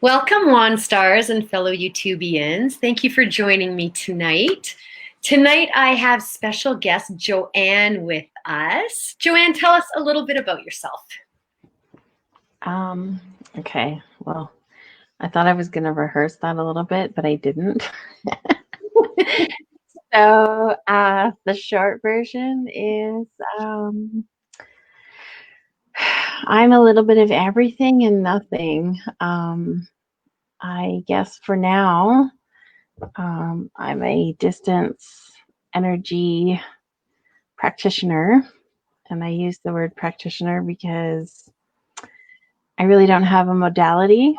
Welcome, One Stars and fellow YouTubians. Thank you for joining me tonight. Tonight, I have special guest Joanne with us. Joanne, tell us a little bit about yourself. Okay, well, I thought I was going to rehearse that a little bit, but I didn't. So, the short version is I'm a little bit of everything and nothing. I guess for now, I'm a distance energy practitioner, and I use the word practitioner because I really don't have a modality.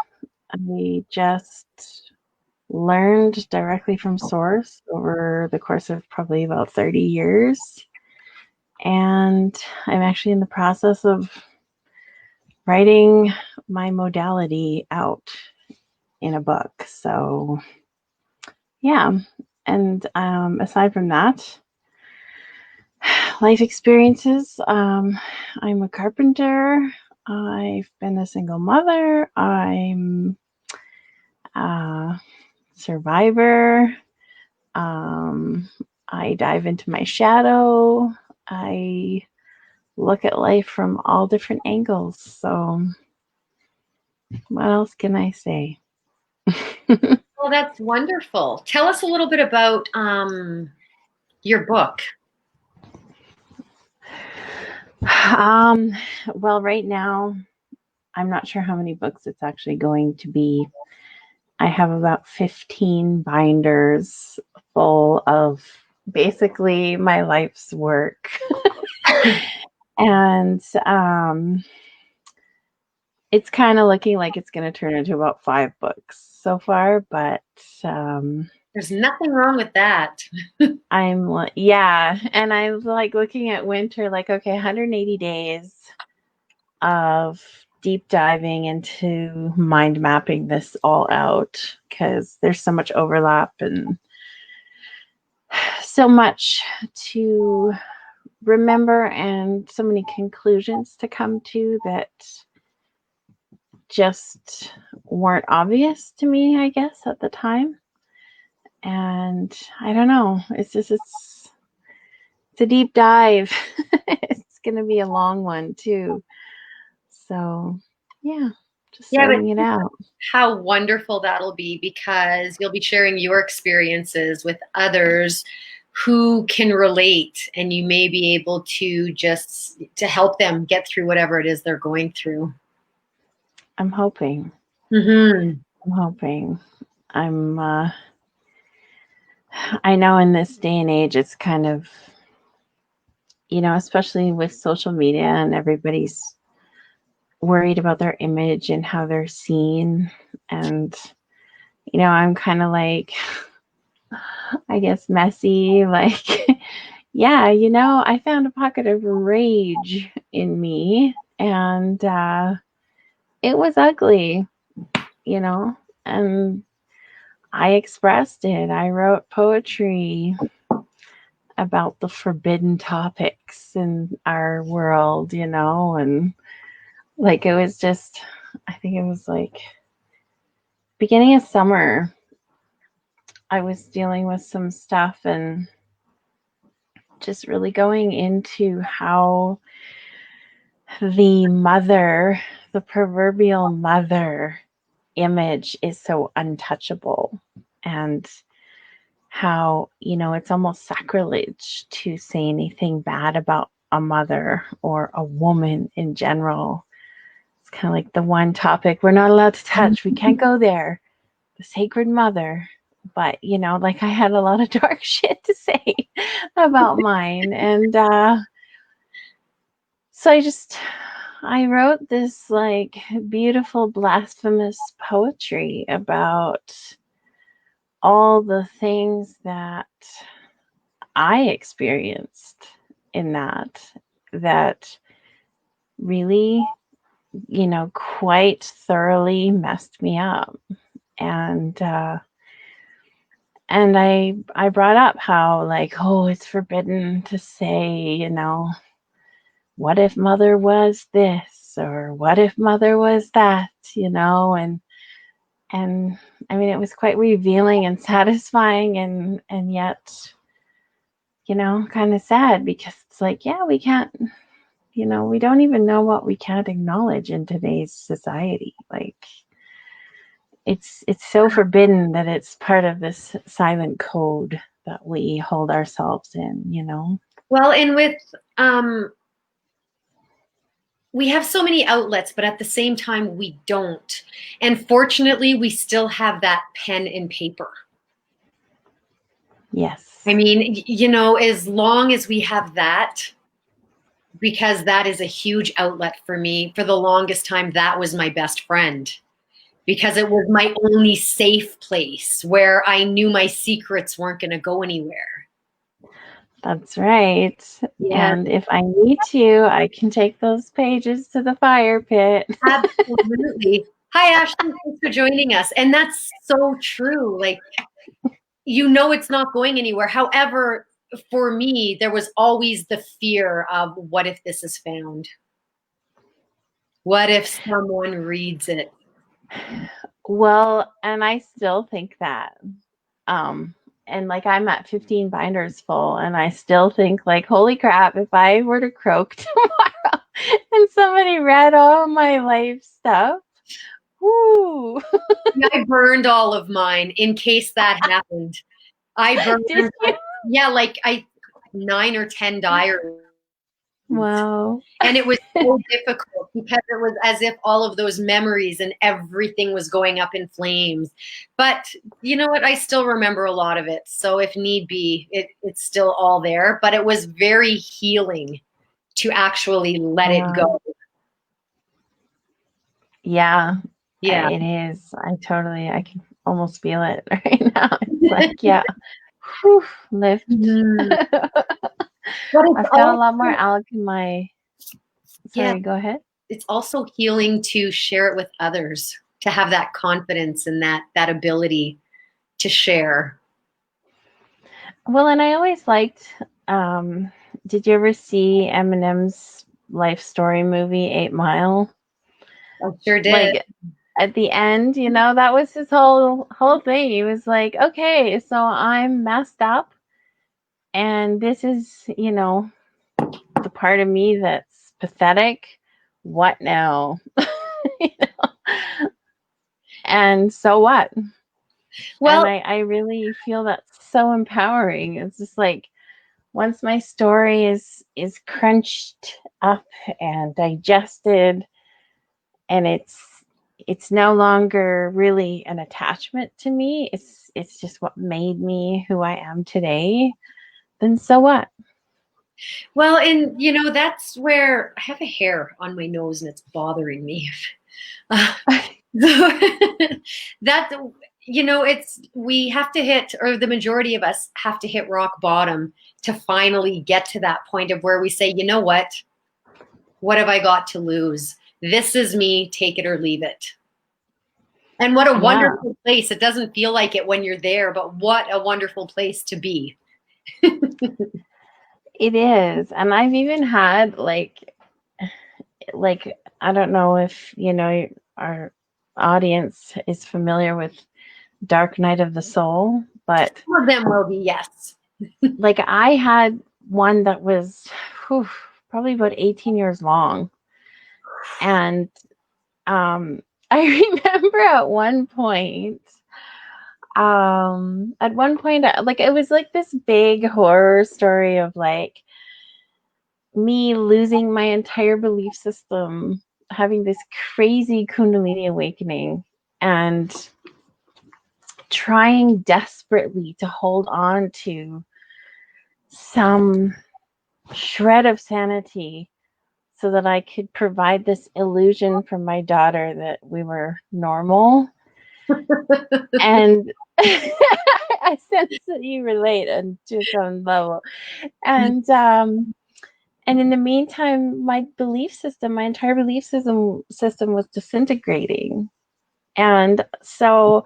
I just learned directly from source over the course of probably about 30 years. And I'm actually in the process of writing my modality out in a book. So, yeah. And aside from that, life experiences. I'm a carpenter. I've been a single mother. I'm a survivor. I dive into my shadow. I look at life from all different angles. So, what else can I say? Well, that's wonderful. Tell us a little bit about your book. Well, right now, I'm not sure how many books it's actually going to be. I have about 15 binders full of basically my life's work. And it's kind of looking like it's going to turn into about 5 books so far, but There's nothing wrong with that. yeah, and I'm like looking at winter, like, okay, 180 days of deep diving into mind mapping this all out because there's so much overlap and so much to remember and so many conclusions to come to that just weren't obvious to me, I guess, at the time. And I don't know, it's a deep dive. It's going to be a long one too. So, yeah, just Yeah, starting it but out. how wonderful that'll be because you'll be sharing your experiences with others who can relate, and you may be able to just to help them get through whatever it is they're going through. I'm hoping. Mm-hmm. I'm hoping. I'm I know in this day and age it's kind of, especially with social media and everybody's worried about their image and how they're seen. And, I'm kind of like, I guess, messy. Like, yeah, I found a pocket of rage in me and it was ugly, and I expressed it. I wrote poetry about the forbidden topics in our world, and like it was just, I think it was like beginning of summer. I was dealing with some stuff and just really going into how the proverbial mother image is so untouchable, and how, it's almost sacrilege to say anything bad about a mother or a woman in general. It's kind of like the one topic we're not allowed to touch. We can't go there. The sacred mother. But, like I had a lot of dark shit to say about mine. And so I wrote this like beautiful, blasphemous poetry about all the things that I experienced in that really, quite thoroughly messed me up. And I brought up how, like, oh, it's forbidden to say, what if mother was this or what if mother was that, and And I mean, it was quite revealing and satisfying, and yet, kind of sad, because it's like, yeah, we can't, we don't even know what we can't acknowledge in today's society. Like, it's so forbidden that it's part of this silent code that we hold ourselves in. Well, and with we have so many outlets, but at the same time, we don't. And fortunately, we still have that pen and paper. Yes. I mean, as long as we have that, because that is a huge outlet for me. For the longest time, that was my best friend because it was my only safe place where I knew my secrets weren't going to go anywhere. That's right. Yeah, And if I need to, I can take those pages to the fire pit. absolutely. Hi, Ashley. Thanks for joining us. And that's so true. Like, it's not going anywhere. However, for me, there was always the fear of what if this is found? What if someone reads it? Well, and I still think that. And like, I'm at 15 binders full, and I still think, like, holy crap, if I were to croak tomorrow and somebody read all my life stuff, whoo. I burned all of mine in case that happened. I burned, Did you? yeah, like 9 or 10 diaries. Wow. And it was so difficult because it was as if all of those memories and everything was going up in flames. But you know what? I still remember a lot of it. So if need be, it's still all there. But it was very healing to actually let it go. Yeah, Yeah. it is. I can almost feel it right now. It's like, yeah, whew, lift. Mhm. I've got a lot more alk in my. Yeah, Sorry, go ahead. it's also healing to share it with others, to have that confidence and that ability to share. Well, and I always liked. Did you ever see Eminem's life story movie 8 Mile? I sure did. Like, at the end, that was his whole thing. He was like, okay, so I'm messed up, and this is, the part of me that's pathetic. What now? You know? And so what? Well, And I really feel that's so empowering. It's just like, once my story is crunched up and digested, and it's no longer really an attachment to me, it's just what made me who I am today, then so what? well, and that's where I have a hair on my nose and it's bothering me. That it's we have to hit, or the majority of us have to hit rock bottom to finally get to that point of where we say, you know what have I got to lose? This is me, take it or leave it. And what a Yeah, wonderful place. It doesn't feel like it when you're there, but what a wonderful place to be. it is. And I've even had like I don't know if our audience is familiar with Dark Night of the Soul, but Some of them will be, yes. like, I had one that was probably about 18 years long. And I remember at one point, like, it was like this big horror story of like me losing my entire belief system, having this crazy Kundalini awakening, and trying desperately to hold on to some shred of sanity so that I could provide this illusion from my daughter that we were normal. And I sense that you relate to some level. And in the meantime, my entire belief system was disintegrating. And so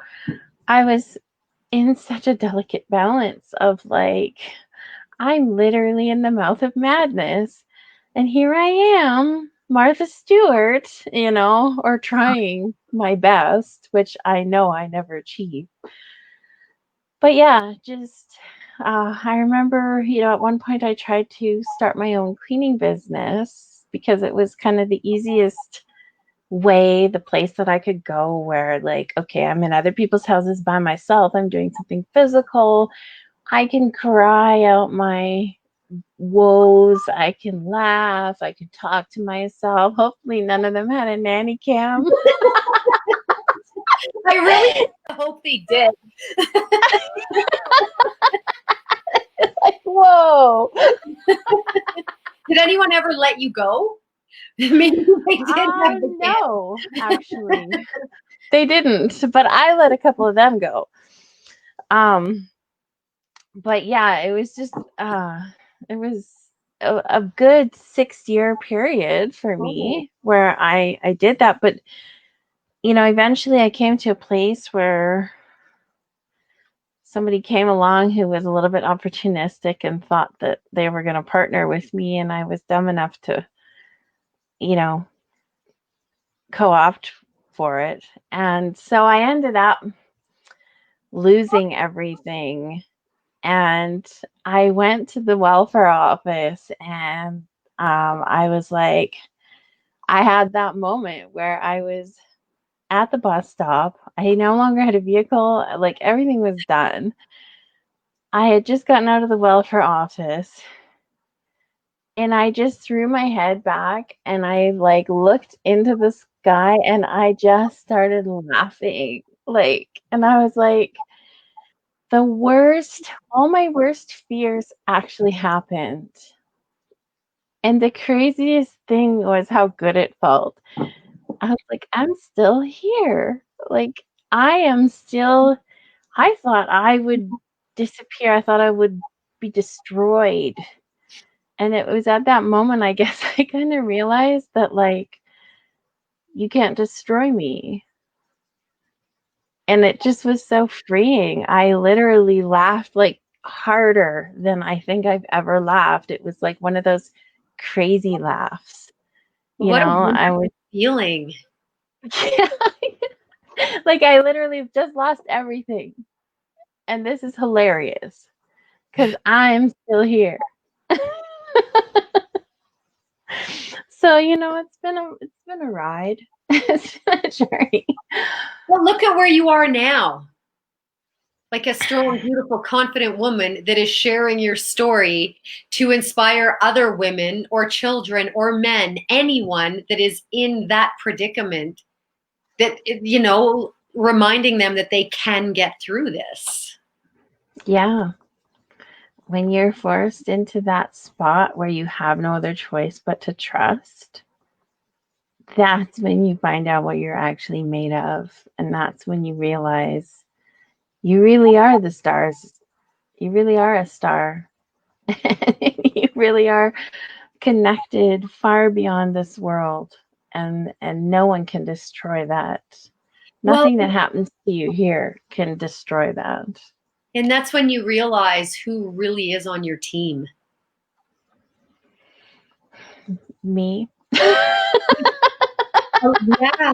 I was in such a delicate balance of I'm literally in the mouth of madness. And here I am, Martha Stewart, or trying my best, which I know I never achieved. But yeah, just I remember, at one point I tried to start my own cleaning business because it was kind of the easiest way, the place that I could go where, like, okay, I'm in other people's houses by myself. I'm doing something physical. I can cry out my woes. I can laugh. I can talk to myself. Hopefully, none of them had a nanny cam. I really hope they did. Like, whoa. Did anyone ever let you go? Maybe they did have the cam. No, actually, they didn't. But I let a couple of them go. But yeah, it was just it was a good 6-year period for me where I did that. But eventually I came to a place where somebody came along who was a little bit opportunistic and thought that they were going to partner with me, and I was dumb enough to co-opt for it. And so I ended up losing everything. And I went to the welfare office, and I was like, I had that moment where I was at the bus stop. I no longer had a vehicle. Like, everything was done. I had just gotten out of the welfare office, and I just threw my head back and I like looked into the sky and I just started laughing. And I was like, all my worst fears actually happened. And the craziest thing was how good it felt. I was like, I'm still here. Like, I thought I would disappear. I thought I would be destroyed. And it was at that moment, I guess, I kind of realized that, like, you can't destroy me. And it just was so freeing. I literally laughed like harder than I think I've ever laughed. It was like one of those crazy laughs. What a I wonderful was feeling. like, I literally just lost everything. And this is hilarious because I'm still here. So, it's been a ride. It's been a journey. Well, look at where you are now. Like a strong, beautiful, confident woman that is sharing your story to inspire other women or children or men, anyone that is in that predicament, that, reminding them that they can get through this. Yeah. When you're forced into that spot where you have no other choice but to trust, that's when you find out what you're actually made of. And that's when you realize you really are the stars. You really are a star. You really are connected far beyond this world. And no one can destroy that. Well, Nothing that happens to you here can destroy that. and that's when you realize who really is on your team. Me. Oh, yeah.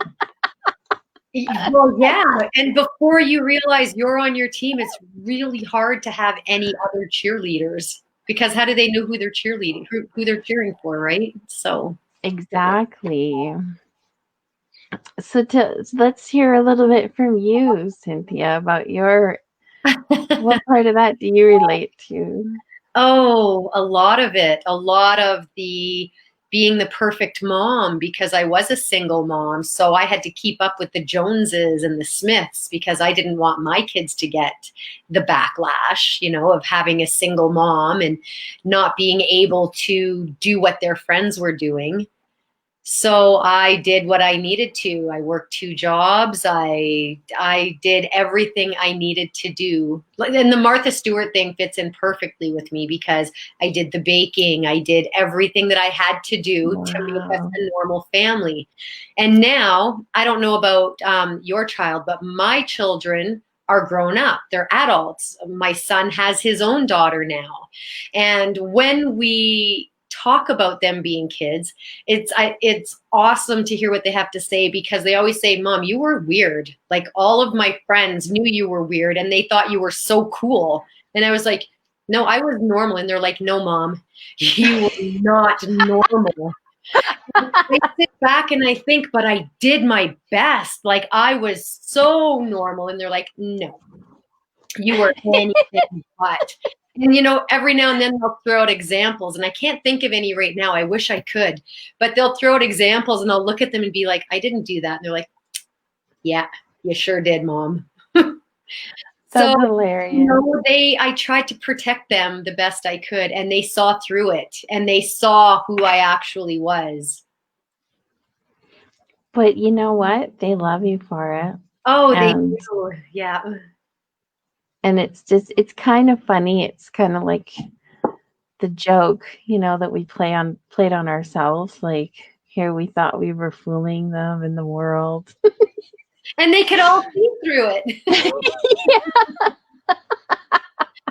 Well, yeah. And before you realize you're on your team, it's really hard to have any other cheerleaders, because how do they know who they're cheerleading, who they're cheering for, right? So Exactly. So let's hear a little bit from you, Cynthia, about what part of that do you relate to? oh, a lot of it, a lot of the being the perfect mom, because I was a single mom. So I had to keep up with the Joneses and the Smiths because I didn't want my kids to get the backlash, of having a single mom and not being able to do what their friends were doing. So I did what I needed to. I worked 2 jobs. I did everything I needed to do. And the Martha Stewart thing fits in perfectly with me because I did the baking. I did everything that I had to do to make us Wow. a normal family. And now, I don't know about your child, but my children are grown up. They're adults. My son has his own daughter now. And when we talk about them being kids, it's awesome to hear what they have to say, because they always say, Mom, you were weird. Like, all of my friends knew you were weird and they thought you were so cool. And I was like, no, I was normal. And they're like, no, Mom, you were not normal. I sit back and I think, but I did my best. Like, I was so normal. And they're like, no, you were anything but. And, every now and then they'll throw out examples, and I can't think of any right now. I wish I could, but they'll throw out examples and I'll look at them and be like, I didn't do that. And they're like, yeah, you sure did, Mom. So, That's hilarious. I tried to protect them the best I could, and they saw through it, and they saw who I actually was. But you know what? They love you for it. Oh, they And do. Yeah. and it's kind of funny. It's kind of like the joke, that we played on ourselves. Like, here we thought we were fooling them in the world. And they could all see through it. Yeah.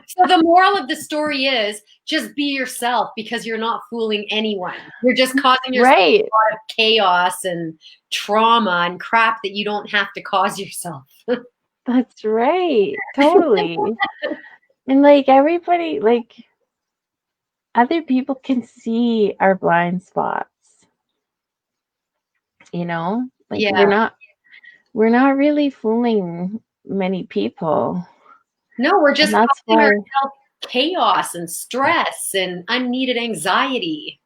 So the moral of the story is, just be yourself, because you're not fooling anyone. You're just causing yourself Right. a lot of chaos and trauma and crap that you don't have to cause yourself. That's right. Totally. And like everybody, like other people can see our blind spots. Like Yeah. we're not really fooling many people. No, we're And just that's causing why ourselves chaos and stress and unneeded anxiety,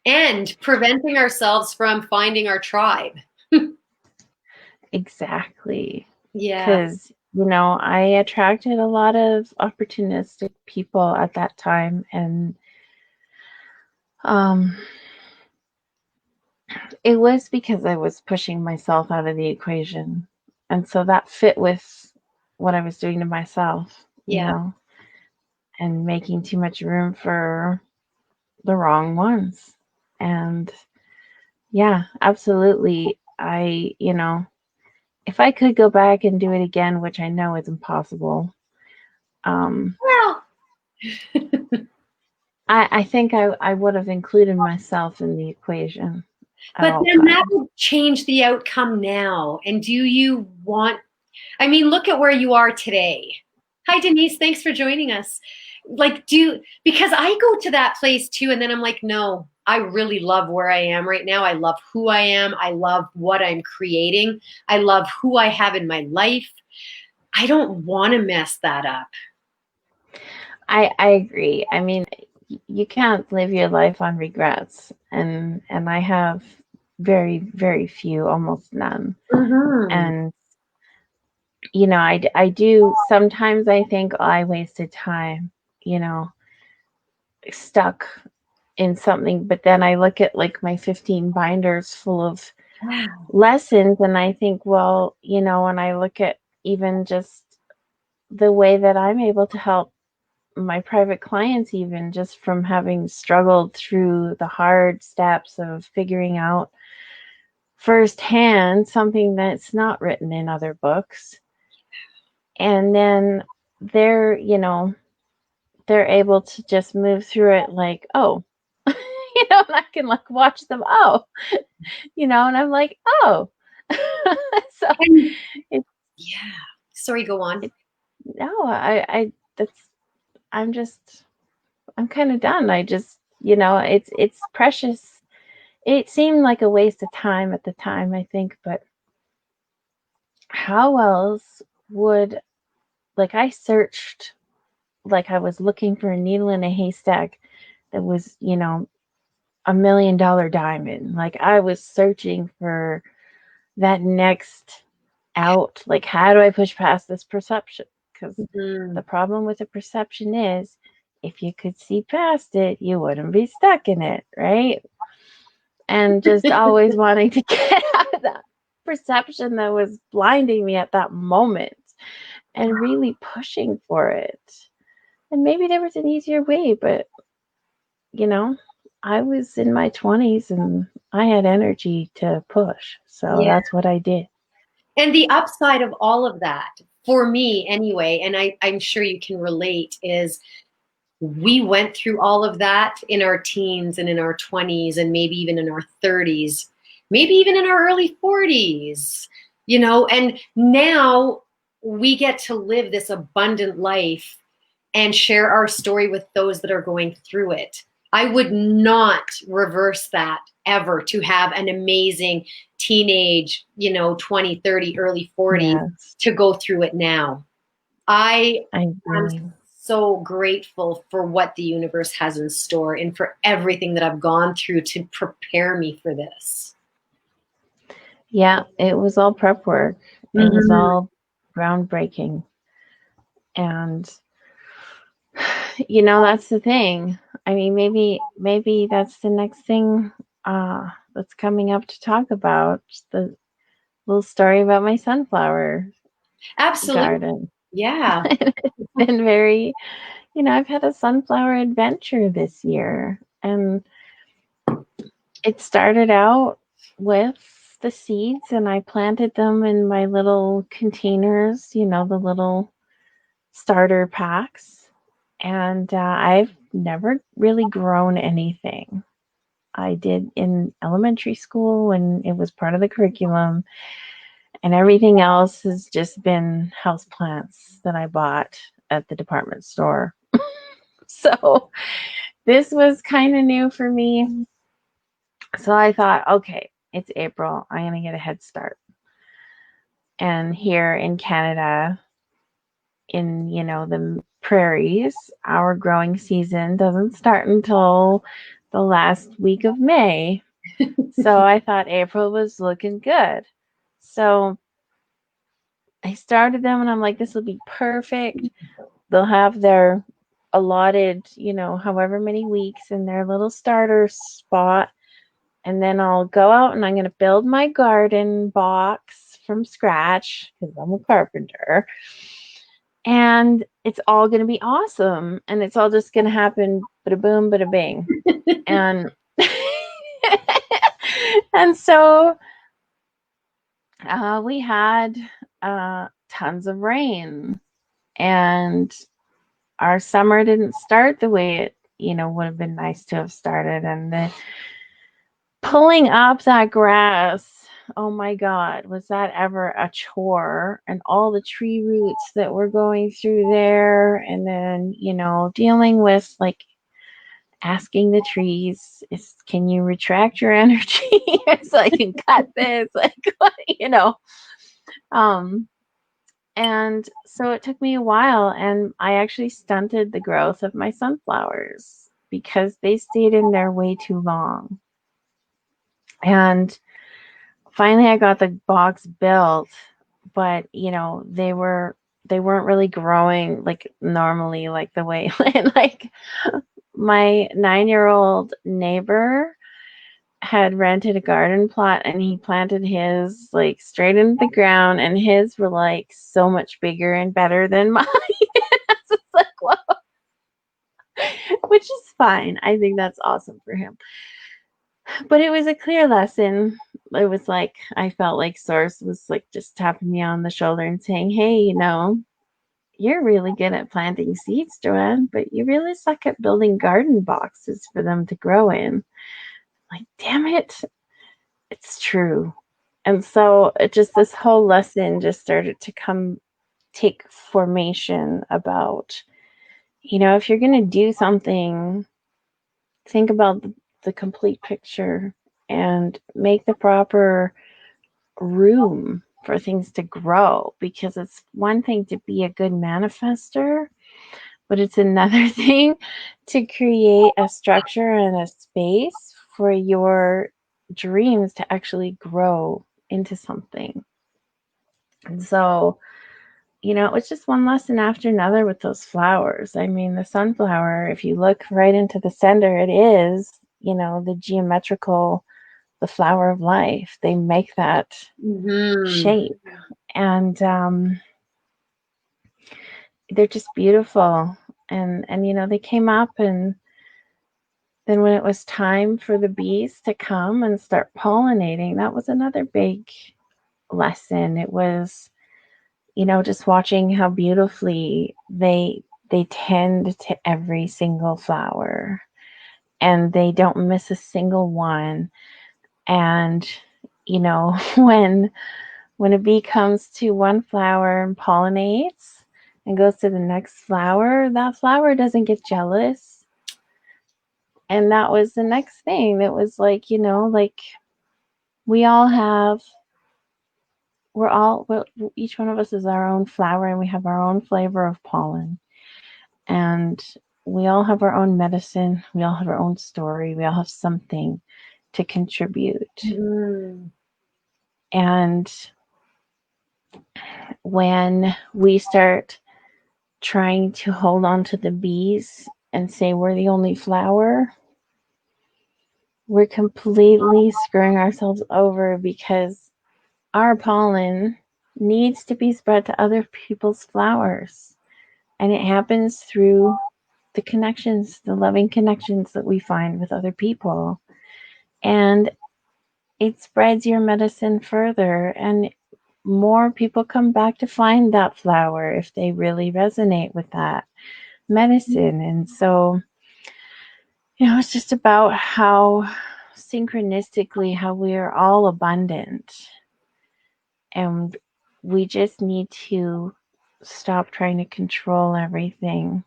and preventing ourselves from finding our tribe. exactly. Yeah. Because, I attracted a lot of opportunistic people at that time. And it was because I was pushing myself out of the equation. And so that fit with what I was doing to myself, Yeah. and making too much room for the wrong ones. And yeah, absolutely. If I could go back and do it again, which I know is impossible, Well, I think I would have included myself in the equation at but all then that times. would change the outcome now. And do you want, I mean, look at where you are today. Hi, Denise. Thanks for joining us. Like, because I go to that place too, and then I'm like, no, I really love where I am right now. I love who I am. I love what I'm creating. I love who I have in my life. I don't want to mess that up. I agree. I mean, you can't live your life on regrets, and I have very, very few, almost none. Mm-hmm. And I do sometimes I think, oh, I wasted time, stuck in something, but then I look at like my 15 binders full of lessons and I think, well, when I look at even just the way that I'm able to help my private clients, even just from having struggled through the hard steps of figuring out firsthand something that's not written in other books. And then they're, they're able to just move through it like, oh, and I can like watch them, oh, and I'm like, oh. So And it's, yeah. Sorry, go on. no, I'm kind of done. I just, it's precious. It seemed like a waste of time at the time, I think, but how else would, like, I searched like I was looking for a needle in a haystack that was, $1 million diamond. Like I was searching for that next out. Like, how do I push past this perception? Because Mm-hmm. the problem with the perception is if you could see past it, you wouldn't be stuck in it, right? And just always wanting to get out of that perception that was blinding me at that moment and really pushing for it. And maybe there was an easier way, but I was in my 20s and I had energy to push. So Yeah. that's what I did. And the upside of all of that, for me anyway, and I'm sure you can relate, is We went through all of that in our teens and in our 20s and maybe even in our 30s, maybe even in our early 40s, and now we get to live this abundant life and share our story with those that are going through it. I would not reverse that ever, to have an amazing teenage, 20, 30, early 40s, Yes, to go through it now. I I am agree. so grateful for what the universe has in store and for everything that I've gone through to prepare me for this. Yeah, it was all prep work. It was Mm-hmm. all groundbreaking. And that's the thing. I mean, maybe that's the next thing that's coming up to talk about, the little story about my sunflower Absolutely. garden. Yeah. It's been very, I've had a sunflower adventure this year, and it started out with the seeds, and I planted them in my little containers, the little starter packs. And I've never really grown anything. I did in elementary school when it was part of the curriculum, and everything else has just been houseplants that I bought at the department store. So this was kind of new for me. So I thought, okay, it's April. I'm going to get a head start. And here in Canada, in, the prairies, our growing season doesn't start until the last week of May. So I thought April was looking good. So I started them and I'm like, this will be perfect. They'll have their allotted, however many weeks in their little starter spot. And then I'll go out and I'm going to build my garden box from scratch because I'm a carpenter. And it's all going to be awesome. And it's all just going to happen, bada boom, bada bing. And and so we had tons of rain, and our summer didn't start the way it would have been nice to have started. And the pulling up that grass, oh my god, was that ever a chore? And all the tree roots that were going through there, and then dealing with like asking the trees, can you retract your energy so I can cut this, like um and so it took me a while, and I actually stunted the growth of my sunflowers because they stayed in there way too long. And finally I got the box built, but they weren't really growing like normally, like the way like my 9-year-old neighbor had rented a garden plot, and he planted his like straight into the ground, and his were like so much bigger and better than mine. It's just like, whoa. Which is fine. I think that's awesome for him. But it was a clear lesson. It was like I felt like Source was like just tapping me on the shoulder and saying, hey, you're really good at planting seeds, Joanne, but you really suck at building garden boxes for them to grow in. Like, damn it, it's true. And so it just, this whole lesson just started to take formation about, if you're going to do something, think about the complete picture and make the proper room for things to grow, because it's one thing to be a good manifester, but it's another thing to create a structure and a space for your dreams to actually grow into something. And so, it was just one lesson after another with those flowers. I mean, the sunflower, if you look right into the center, it is, the geometrical, the flower of life. They make that Mm-hmm. shape. And they're just beautiful. And they came up, and then when it was time for the bees to come and start pollinating, that was another big lesson. It was, just watching how beautifully they They tend to every single flower, and they don't miss a single one. And you know, when a bee comes to one flower and pollinates and goes to the next flower, that flower doesn't get jealous. And that was the next thing. That was like, you know, like we all have, each one of us is our own flower, and we have our own flavor of pollen. And we all have our own medicine. We all have our own story. We all have something to contribute. Mm-hmm. And when we start trying to hold on to the bees and say we're the only flower, we're completely screwing ourselves over, because our pollen needs to be spread to other people's flowers. And it happens through the connections, the loving connections that we find with other people. And it spreads your medicine further, and more people come back to find that flower if they really resonate with that medicine. And so, you know, it's just about how synchronistically, how we are all abundant, and we just need to stop trying to control everything,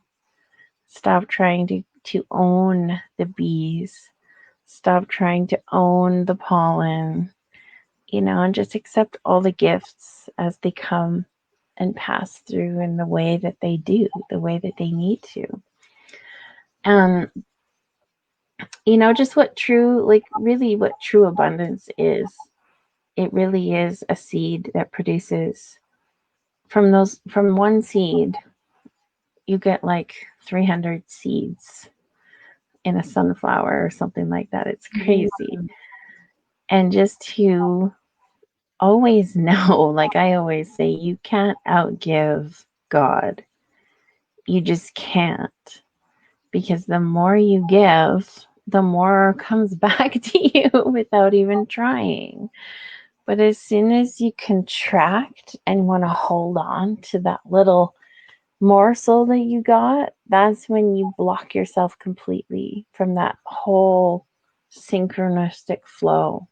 stop trying to own the bees, stop trying to own the pollen, you know, and just accept all the gifts as they come and pass through in the way that they do, the way that they need to. And, you know, just what true, like really what true abundance is. It really is a seed that produces from one seed, you get like 300 seeds in a sunflower or something like that. It's crazy. And just to always know, like I always say, you can't outgive God. You just can't. Because the more you give, the more comes back to you without even trying. But as soon as you contract and want to hold on to that little morsel that you got, that's when you block yourself completely from that whole synchronistic flow.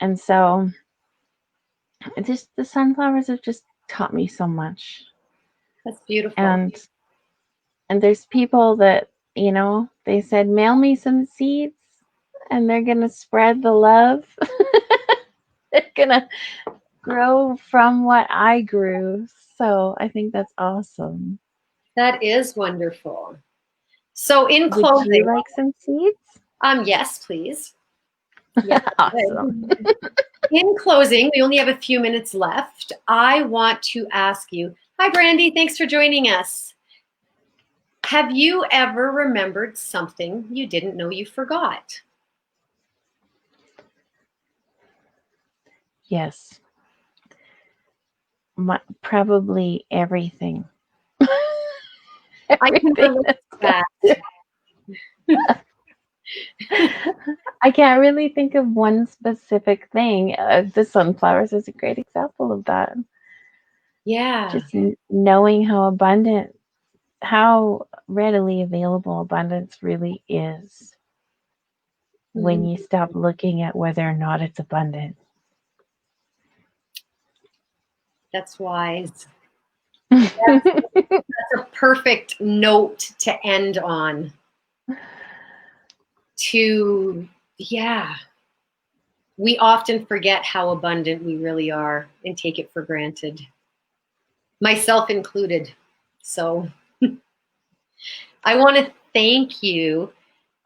And so the sunflowers have just taught me so much. That's beautiful. And there's people that, you know, they said, mail me some seeds and they're going to spread the love. They're going to grow from what I grew. So I think that's awesome. That is wonderful. So in Would you closing, like some seeds? yes, please. Yes. Awesome. In closing, we only have a few minutes left. I want to ask you, hi, Brandy, thanks for joining us. Have you ever remembered something you didn't know you forgot? Yes. Probably everything. I can Everything relate to that's that. I can't really think of one specific thing. The sunflowers is a great example of that. Yeah. Just knowing how abundant, how readily available abundance really is when you stop looking at whether or not it's abundant. That's wise. That's a perfect note to end on. Yeah, we often forget how abundant we really are and take it for granted, myself included. So I want to thank you.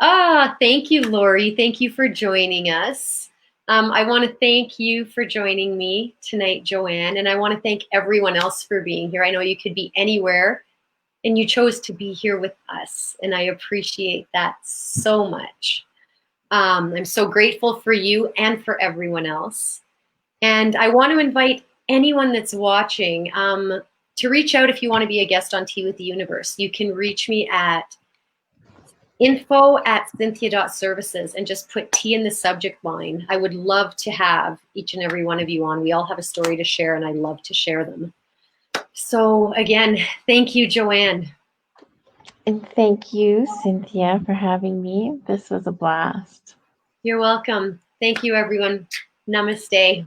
Thank you, Lori. Thank you for joining us. I want to thank you for joining me tonight, Joanne, and I want to thank everyone else for being here. I know you could be anywhere, and you chose to be here with us, and I appreciate that so much. I'm so grateful for you and for everyone else. And I want to invite anyone that's watching to reach out if you want to be a guest on Tea with the Universe. You can reach me at info@cynthia.services and just put tea in the subject line. I would love to have each and every one of you on. We all have a story to share, and I love to share them. So again, thank you, Joanne. And thank you, Cynthia, for having me. This was a blast. You're welcome. Thank you, everyone. Namaste.